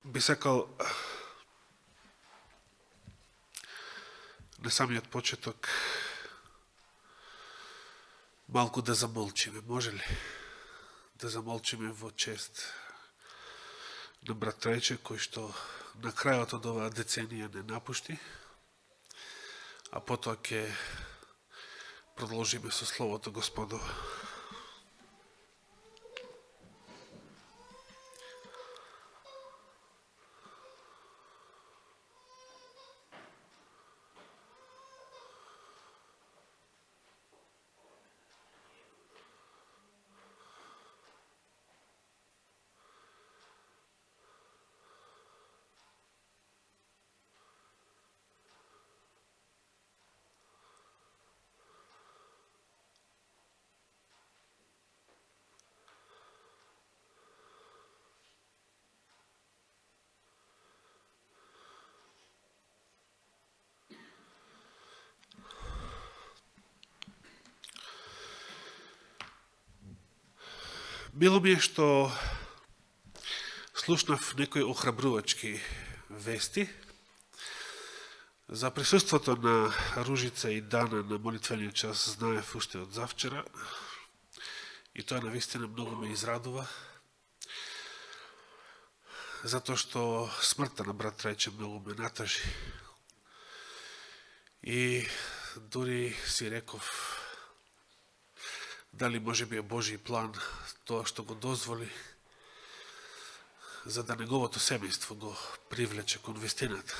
Би сакал на самиот почеток малку да замолчиме, може ли? Да замолчиме во чест на брат Трајче, кој што на крајот од оваа деценија не напушти, а потоа ќе продолжиме со Словото Господово. Мило ми е што слушнав некои охрабрувачки вести за присуството на Ружица и Дана на молитвениот час, знаев уште од завчера, и тоа навистина многу ме израдува, затоа што смртта на брат Трајче многу ме натажи. И дури си реков, дали може би е Божи план тоа што го дозволи, за да неговото семејство го привлече кон вистината.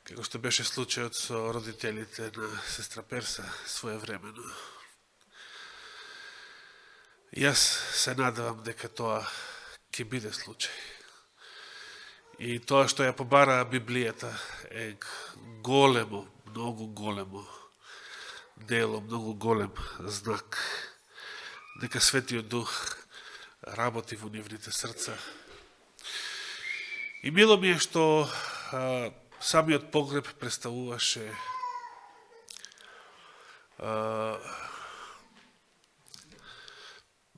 Како што беше случајот со родителите на сестра Перса своевремено. Јас се надевам дека тоа ќе биде случај. И тоа што ја побара Библијата е големо, многу големо дело, многу голем знак дека Светиот Дух работи во нивните срца. И мило ми е што самиот погреб представуваше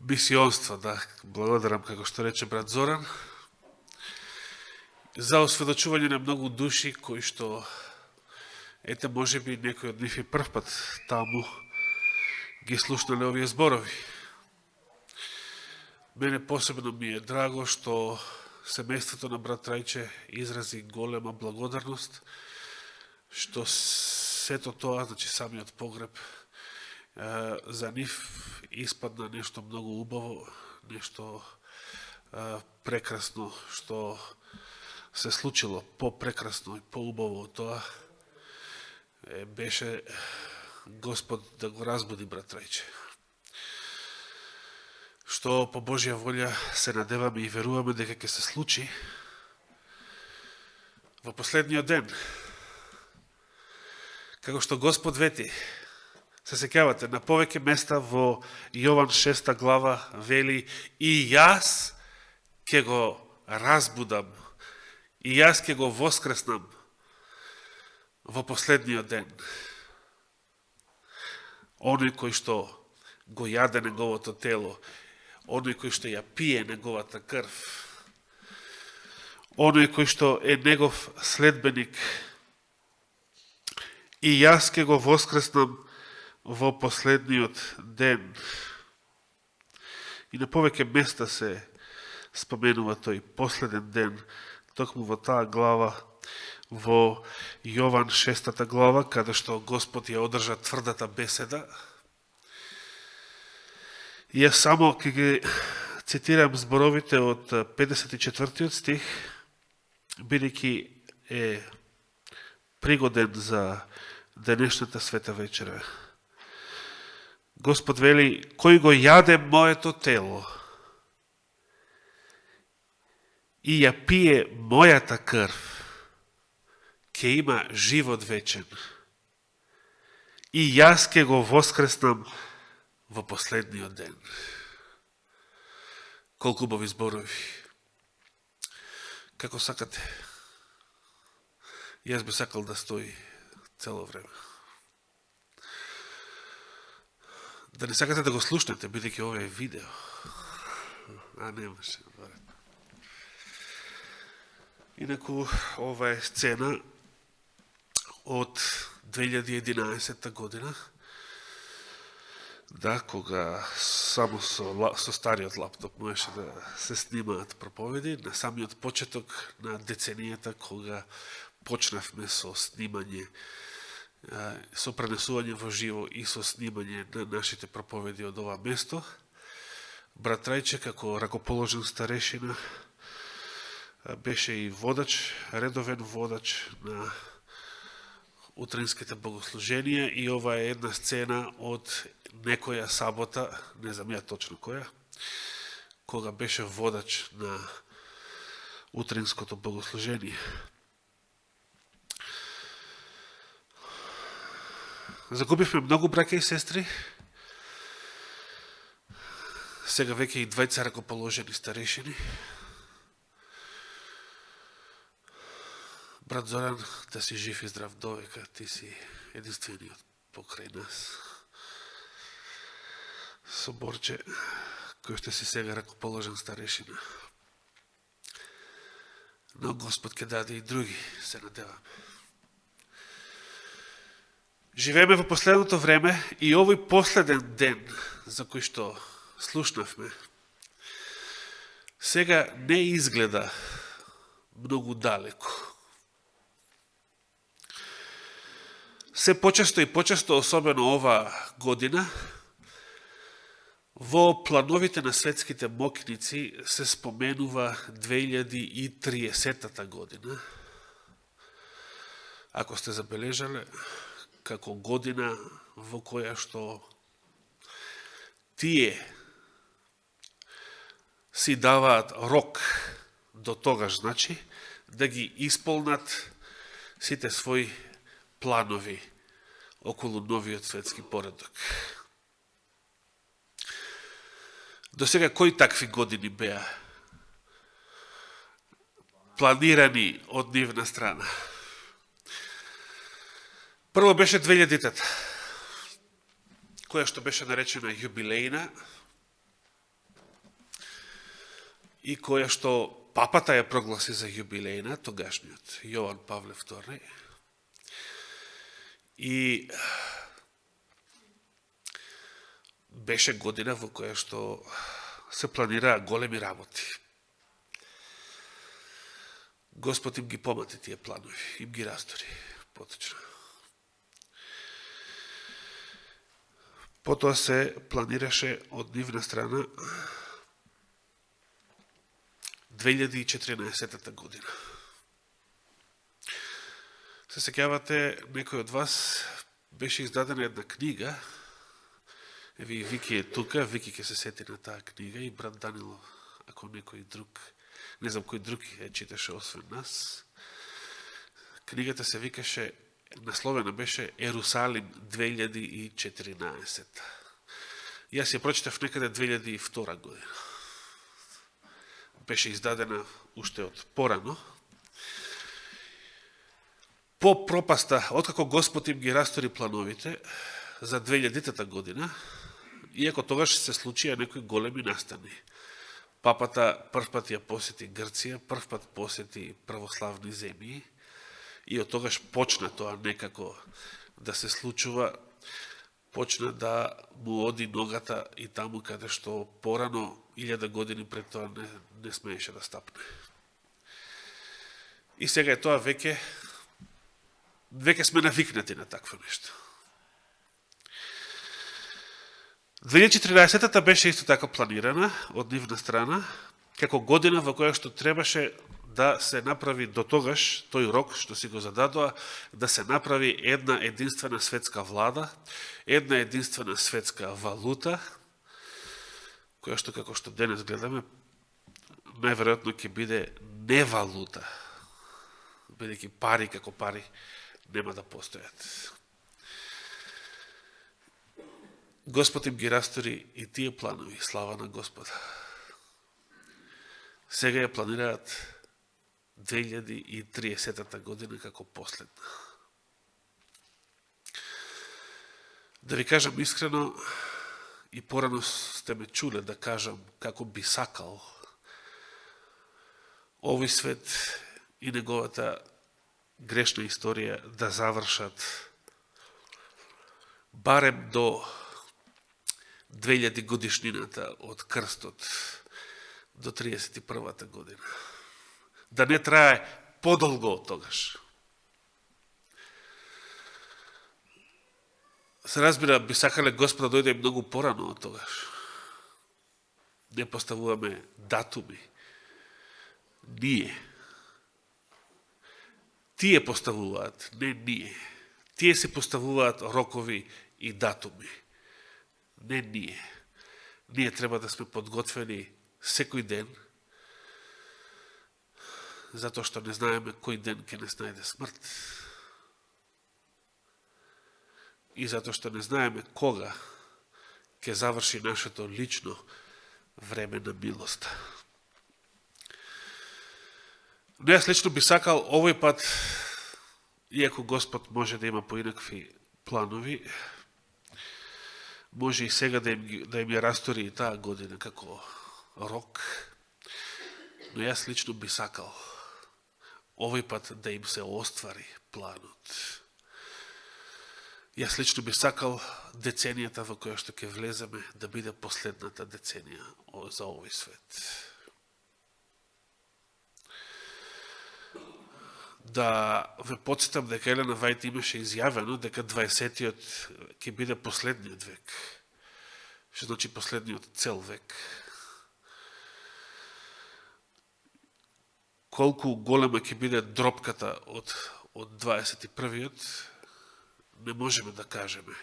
мисионство, да, благодарам, како што рече брат Зоран, за осведочување на многу души кои што, ете, може би некој од нив и прв пат таму ги слушнале овие зборови. Мене посебно ми е драго што семејството на брат Трајче изрази голема благодарност, што сето тоа, значи самиот погреб, за нив испадна нешто многу убаво, нешто прекрасно, што се случило по-прекрасно и по-убаво од тоа, беше Господ да го разбуди брат Трајче. Што по Божја волја се надеваме и веруваме дека ќе се случи во последниот ден. Како што Господ вети, се сеќавате, на повеќе места во Јован 6 глава вели: и јас ќе го разбудам, и јас ќе го воскреснам во последниот ден. Оној кој што го јаде неговото тело, оној кој што ја пие неговата крв, оној кој што е негов следбеник, и јас ќе го воскреснам во последниот ден. И на повеќе места се споменува тој последен ден, токму во таа глава, во Јован 6 глава, каде што Господ ја одржа тврдата беседа. И јас само ќе ги цитирам зборовите од 54 стих, бидејќи е пригоден за денешната света вечера. Господ вели: кој го јаде моето тело и ја пие мојата крв, ќе има живот вечен, и јас ќе го воскреснам во последниот ден. Колку убави зборови. Како сакате. Јас би сакал да стои цело време. Да не сакате да го слушнете, бидејќи ова е видео. А не може. Инаку, ова е сцена од 2011 година, да, кога само со стариот лаптоп можеше да се снимаат проповеди, на самиот почеток на деценијата, кога почнавме со снимање, со пренесување во живо и со снимање на нашите проповеди од ова место. Брат Трајче, како ракоположен старешина, беше и водач, редовен водач на утринските богослуженија и ова е една сцена од некоја сабота, не знам ја точно која, кога беше водач на утринското богослужение. Загубивме многу браќа и сестри. Сега веќе и двајца ракоположени старешини. Брат Зоран, да си жив и здрав довека, ти си единствениот покрај нас. Соборче, кој што си сега ракоположен старешина. Но Господ ке даде и други, се надеваме. Живееме во последното време и овој последен ден за кој што слушнавме, сега не изгледа многу далеко. Се почесто и почесто, особено ова година, во плановите на светските мокници се споменува 2030 година. Ако сте забележале, како година во која што тие си даваат рок до тогаш, значи, да ги исполнат сите своји планови околу новиот светски поредок. До сега кои такви години беа планирани од нивна страна? Прво беше 2000-тата, која што беше наречена јубилејна и која што папата ја прогласи за јубилејна, тогашниот Јован Павле II. И беше година во која што се планираа големи работи. Господ им ги помати тие планови, им ги растори поточно. Потоа се планираше од нивна страна 2014 година. Се сеќавате, некој од вас беше издадена една книга, еви и Вики е тука, Вики ќе се сети на таа книга и брат Данило, ако некој друг, не знам кој друг ја читаше освен нас. Книгата се викаше, насловена беше Ерусалим 2014. Јас ја прочитав некаде 2002 година. Беше издадена уште од порано. По пропаста, откако Господ им ги растори плановите за 2000-та година, иако тогаш се случија некои големи настани. Папата првпат ја посети Грција, првпат посети православни земји и од тогаш почна тоа некако да се случува, почна да му оди ногата и таму каде што порано, 1000 години пред тоа не смееше да стапне. И сега е тоа веќе сме навикнати на такво нешто. 2014-та беше исто така планирана од нивна страна, како година во која што требаше да се направи до тогаш, тој рок што си го зададоа, да се направи една единствена светска влада, една единствена светска валута, која што, како што денес гледаме, најверојатно ќе биде невалута, бидејќи пари како пари нема да постојат. Господ им ги растори и тие планови, слава на Господа. Сега ја планираат 2030 година како последна. Да ви кажам искрено, и порано сте ме чуле да кажам како би сакал овој свет и неговата грешна историја да завршат барем до 2000 годишнината од крстот до 31-та година. Да не трае подолго од тогаш. Се разбира, би сакале Господ да дојде многу порано од тогаш. Не поставуваме датуми. Ние. Тие поставуваат, не ние. Тие се поставуваат рокови и датуми. Не ние. Ние треба да сме подготвени секој ден, затоа што не знаеме кој ден ќе не најде смрт. И затоа што не знаеме кога ќе заврши нашето лично време на милост. Но јас лично би сакал овој пат, иако Господ може да има поинакви планови, може и сега да им ја растори и таа година како рок, но јас лично би сакал овој пат да им се оствари планот. Јас лично би сакал деценијата во која што ќе влеземе да биде последната деценија за овој свет. Да ве подсетам дека Елена Вајт имаше изјавено дека 20-тиот ќе биде последниот век. Што значи последниот цел век. Колку голема ќе биде дропката од 21-иот, не можеме да кажеме.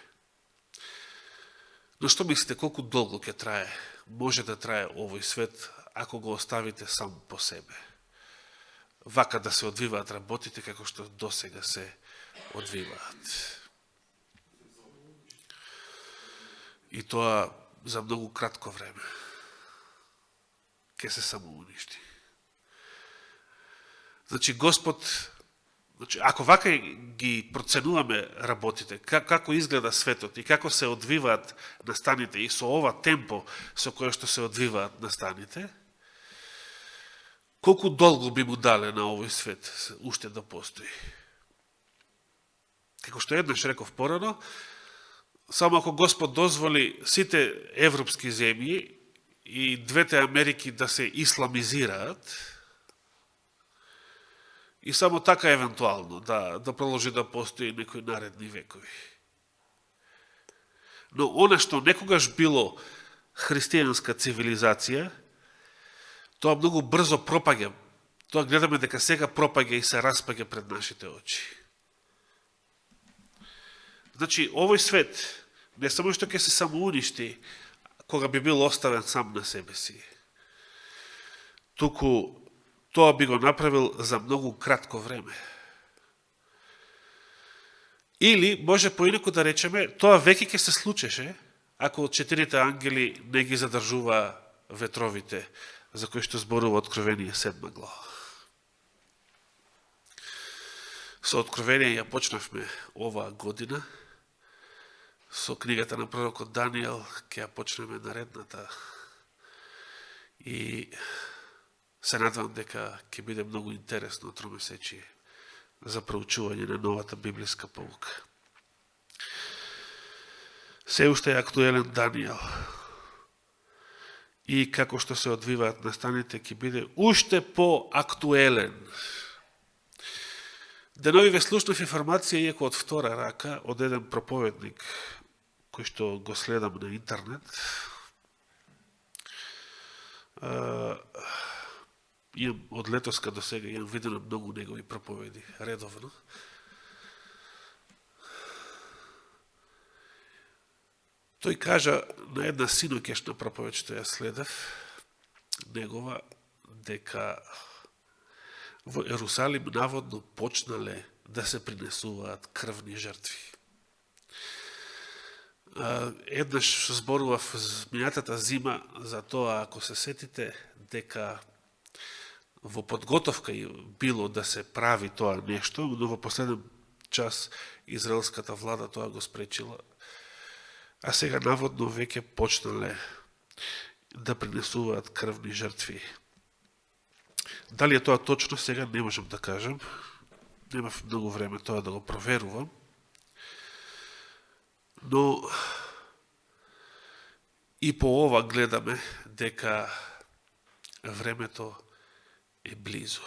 Но што мислите, колку долго ќе трае? Може да трае овој свет, ако го оставите сам по себе. Вака да се одвиваат работите, како што досега се одвиваат. И тоа за многу кратко време. Ке се самоуништи. Значи, Господ, ако вака ги проценуваме работите, како изгледа светот и како се одвиваат настаните и со ова темпо со кое што се одвиваат настаните, колку долго би му дале на овој свет уште да постои? Како што еднаш реков порано, само ако Господ дозволи сите европски земји и двете Америки да се исламизираат, и само така евентуално да продолжи да постои некои наредни векови. Но она што некогаш било христијанска цивилизација, тоа многу брзо пропаѓа. Тоа гледаме дека сега пропаѓа и се распаѓа пред нашите очи. Значи, овој свет не само што ќе се самоуништи, кога би бил оставен сам на себе си, туку тоа би го направил за многу кратко време. Или, може поинаку да речеме, тоа веќе ќе се случеше, ако четирите ангели не ги задржува ветровите, за кои што зборува Откровение 7 глава. Со Откровение ја почнавме оваа година, со книгата на пророкот Данијел ќе ја почнеме наредната. И се надвам дека ќе биде многу интересно тромесечие за проучување на новата библиска полука. Се уште е актуелен Данијел. И како што се одвиваат настаните, ќе биде уште по-актуелен. Денови ве слушнав информација, иако од втора рака, од еден проповедник, кој што го следам на интернет. Имам од летоска до сега, имам видено многу негови проповеди, редовно. Тој кажа на една синоќешна проповед што ја следев, негова, дека во Ерусалим наводно почнале да се принесуваат крвни жртви. Еднаш зборував минатата зима за тоа, ако се сетите, дека во подготовка било да се прави тоа нешто, но во последен час израелската влада тоа го спречила. А сега наводно веќе почнале да принесуваат крвни жртви Дали е тоа точно, сега не можем да кажем. Немав многу време тоа да го проверувам. Но и по ова гледаме дека времето е близу.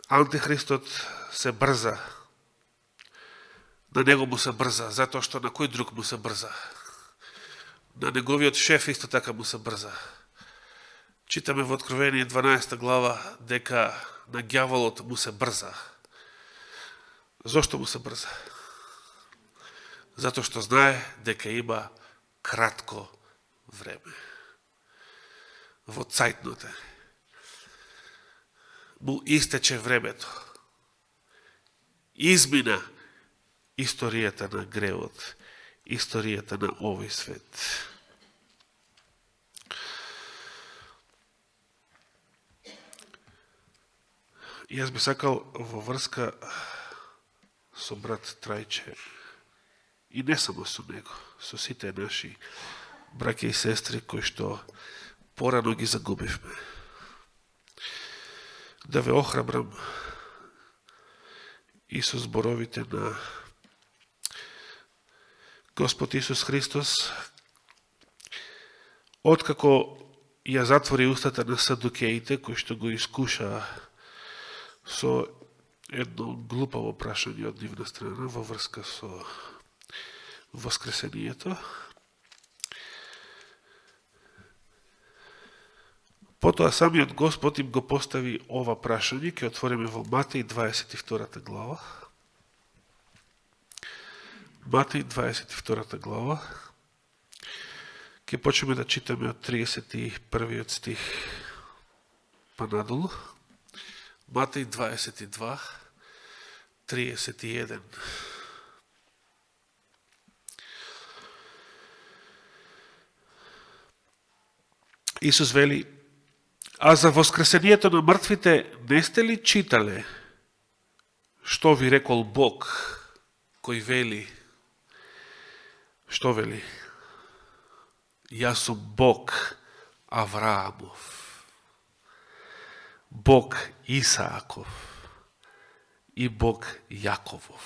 Антихристот се брза. На него му се брза, затоа што на кој друг му се брза. На неговиот шеф исто така му се брза. Читаме во Откровение 12 глава дека на ѓаволот му се брза. Зошто му се брза? Затоа што знае дека има кратко време. Во цајтноте му истече времето. Измина историјата на гревот, историјата на овој свет. Јас би сакал во врска со брат Трајче и не само со него, со сите наши браќа и сестри кои што порано ги загубивме. Да ве охрабрам и со зборовите на Господ Исус Христос, откако ја затвори устата на садукеите кои што го искушаа со едно глупаво прашање од нивна страна во врска со воскресението. Потоа самиот Господ им го постави ова прашање, ќе отвориме во Матеј 22 глава. Матеј 22 глава. Ќе почнеме да читаме од 31 стих па надолу. Матеј 22, 31. Исус вели: а за воскресението на мртвите не сте ли читале што ви рекол Бог, кој вели, што вели? Јас сум Бог Авраамов, Бог Исааков и Бог Јаковов.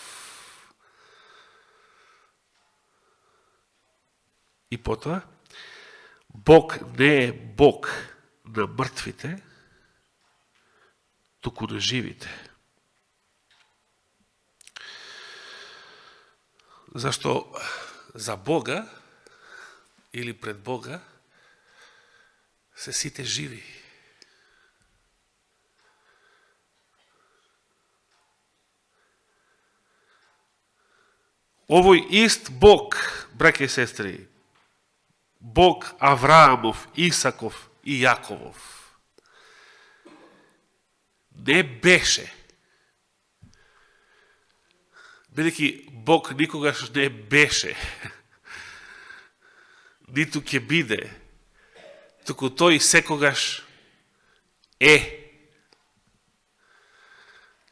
И потоа, Бог не е Бог на мртвите, туку на живите. Зашто за Бога или пред Бога се сите живи. Овој ист Бог, браќа и сестри, Бог Авраамов, Исаков и Јаковов, не беше, бидејќи Бог никогаш не беше, ниту ќе биде, туку тој секогаш е.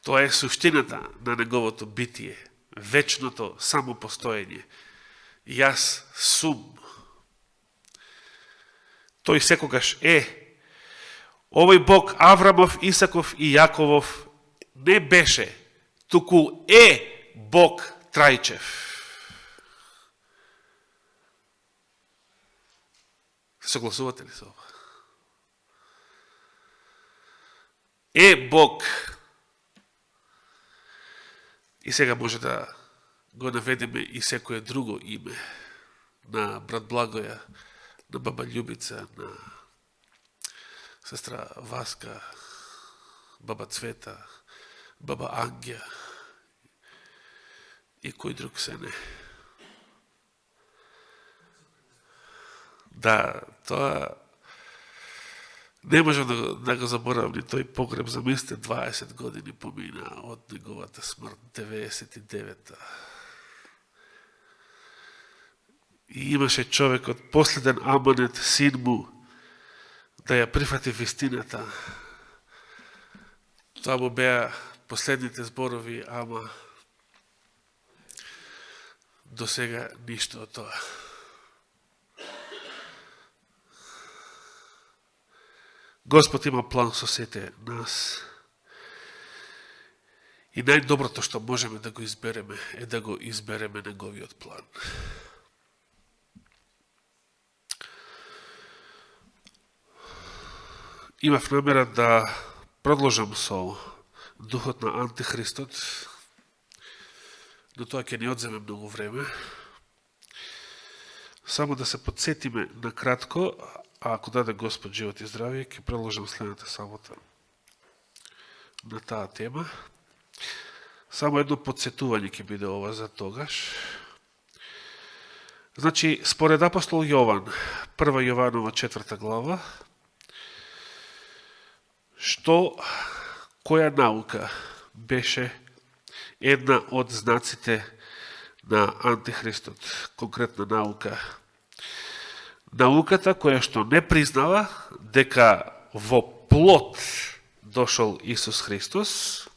Тоа е суштината на неговото битие, вечното самопостоење. Јас сум. Тој секогаш е. Овој Бог Аврамов, Исаков и Јаковов не беше, туку е Бог Трајчев. Согласувате ли со ова? Е Бог. И сега може да го наведеме и секое друго име на брат Благоја, на баба Љубица, на сестра Васка, баба Цвета, баба Ангја и кој друг се не. Да, тоа не можам да го заборавам ни тој погреб. Замислите, 20 години помина од неговата смрт, 99-та. И имаше човекот, последен аманет, син му, да ја прифати вистината. Тоа му беа последните зборови, ама до сега ништо од тоа. Господ има план со сите нас. И најдоброто што можеме да го избереме е да го избереме неговиот план. Имав намера да продолжам со духот на Антихристот, но тоа ќе ни одземе многу време. Само да се подсетиме на кратко, а ако даде Господ живот и здравие, ќе продолжам следната сабота на таа тема. Само едно подсетување ќе биде ова за тогаш. Значи, според апостол Јован, 1 Јованова 4 глава, која наука беше една од знаците на Антихристот, конкретна наука. Науката која што не признава дека во плот дошол Исус Христос.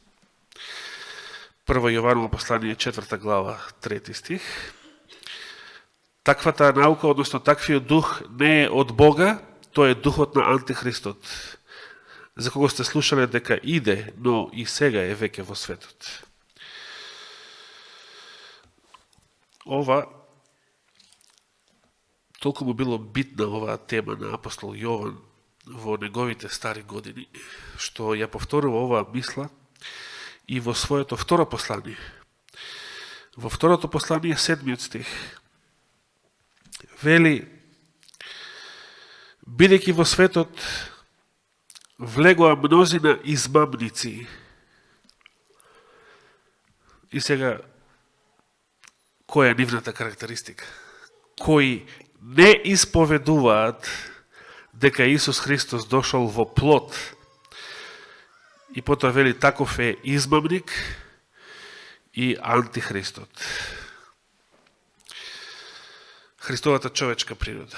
1 Јованово послание 4 глава 3 стих. Таквата наука, односно таквиот дух не е од Бога, тој е духот на Антихристот, за кого сте слушале дека иде, но и сега е веќе во светот. Ова, толку му било битна оваа тема на апостол Јован во неговите стари години, што ја повторува оваа мисла и во своето второ послание. Во второто послание, 7 стих, вели: бидејќи во светот влегоа мнозина измамници. И сега, која е нивната карактеристика? Кои не исповедуваат дека Исус Христос дошол во плот, и потоа вели таков е измамник и Антихристот. Христовата човечка природа.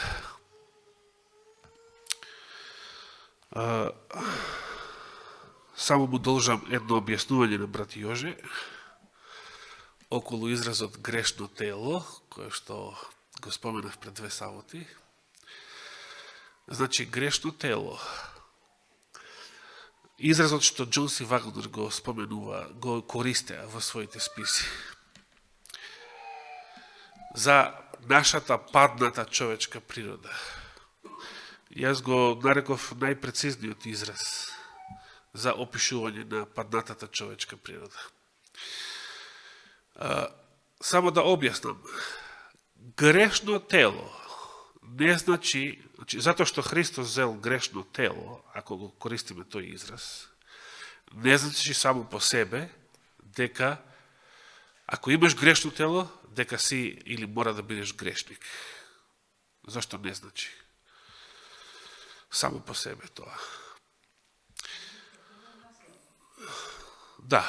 Само му должам едно објаснување на брат Јоже околу изразот грешно тело, кое што го споменав пред 2 саботи. Значи, грешно тело. Изразот што Џон Си Вагнер го споменува, го користеа во своите списи. За нашата падната човечка природа. Јас го нареков најпрецизниот израз за опишување на паднатата човечка природа. Само да објаснам. Грешно тело не значи, затоа што Христос зел грешно тело, ако го користиме тој израз, не значи само по себе дека ако имаш грешно тело, дека си или мора да бидеш грешник. Зашто не значи? Само по себе тоа. Да.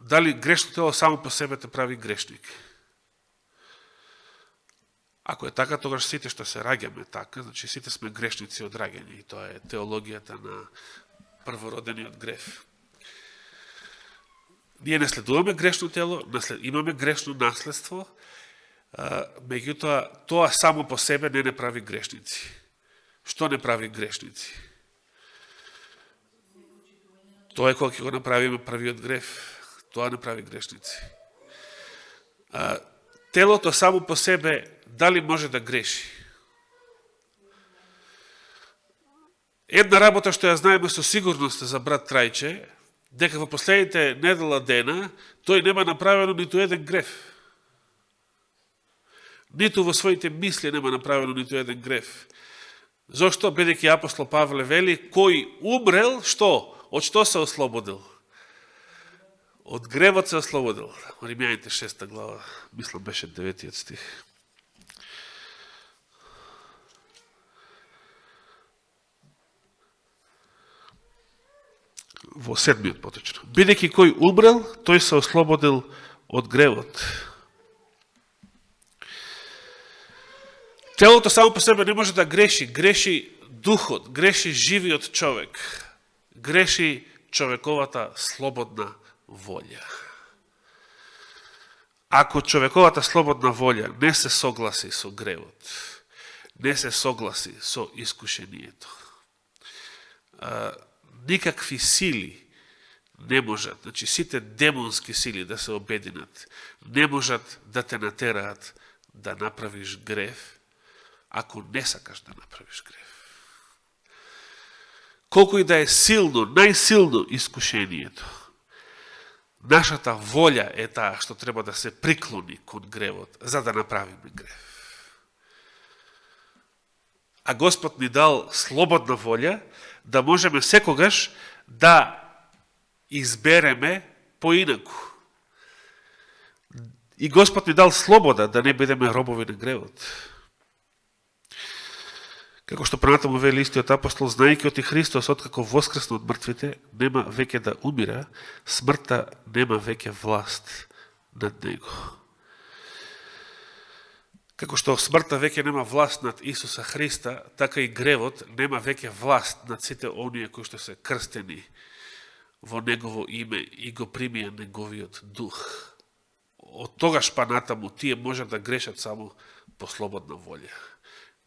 Дали грешно тело само по себе те прави грешник? Ако е така, тогаш сите што се раѓаме така, значи сите сме грешници од раѓање, и тоа е теологијата на првородениот греф. Ние наследуваме грешно тело, имаме грешно наследство, меѓутоа тоа само по себе не прави грешници. Што не прави грешници? Тоа е кога ќе го направиме првиот греф. Тоа не прави грешници. Телото само по себе дали може да греши? Една работа што ја знаеме со сигурност за брат Трајче, дека во последните недела дена тој нема направено ниту еден греф. Ниту во своите мисли нема направено ниту еден греф. Зошто? Бидејќи апостол Павле вели, кој умрел, што? Од што се ослободил? Од гревот се ослободил. Римјаните 6 глава, мислам беше 9 стих. Во 7 поточно. Бидејќи кој умрел, тој се ослободил од гревот. Телото само по себе не може да греши. Греши духот, греши живиот човек. Греши човековата слободна волја. Ако човековата слободна волја не се согласи со гревот, не се согласи со искушението, никакви сили не можат, значи сите демонски сили да се обединат, не можат да те натераат да направиш грев, ако не сакаш да направиш грев. Колку и да е силно, најсилно искушението, нашата волја е таа што треба да се приклони кон гревот, за да направиме грев. А Господ ни дал слободна волја да можеме секогаш да избереме поинаку. И Господ ни дал слобода да не бидеме робови на гревот. Како што пранатаму вели истиот апостол, знаејќи оти Христос, откако воскресна од мртвите, нема веќе да умира, смртта нема веќе власт над него. Како што смртта веќе нема власт над Исуса Христа, така и гревот нема веќе власт над сите оние кои што се крстени во Негово име и го примија Неговиот дух. Од тогаш па натаму тие можат да грешат само по слободна волја,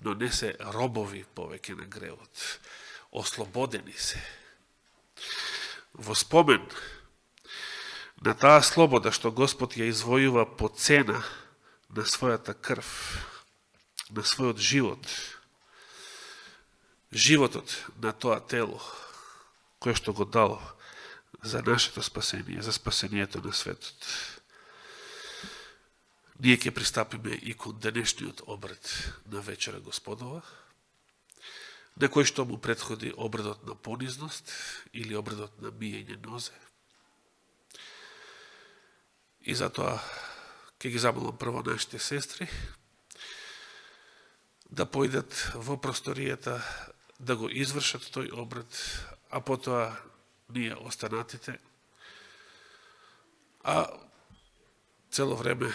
но не се робови повеќе на гревот. Ослободени се. Во спомен на таа слобода што Господ ја извојува по цена на својата крв, на својот живот, животот на тоа тело, кој што го дал за нашето спасение, за спасението на светот. Ние ќе пристапиме и кон денешниот обред на вечера Господова, на кој што му претходи обредот на понизност или обредот на мијење нозе. И затоа ќе ги замолам прво нашите сестри да појдат во просторијата да го извршат тој обред, а потоа ние останатите, а цело време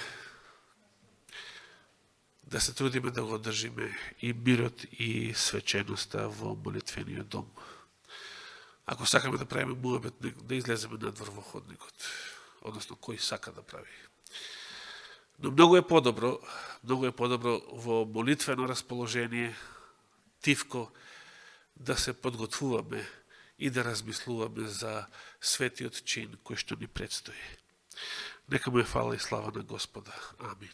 да се трудиме да го држиме и мирот и свеченоста во молитвениот дом. Ако сакаме да правиме муабет, да излеземе надвор во ходникот, односно кој сака да прави. Но многу е подобро во молитвено расположение, тивко, да се подготвуваме и да размислуваме за светиот чин кој што ни предстои. Нека му е фала и слава на Господа. Амин.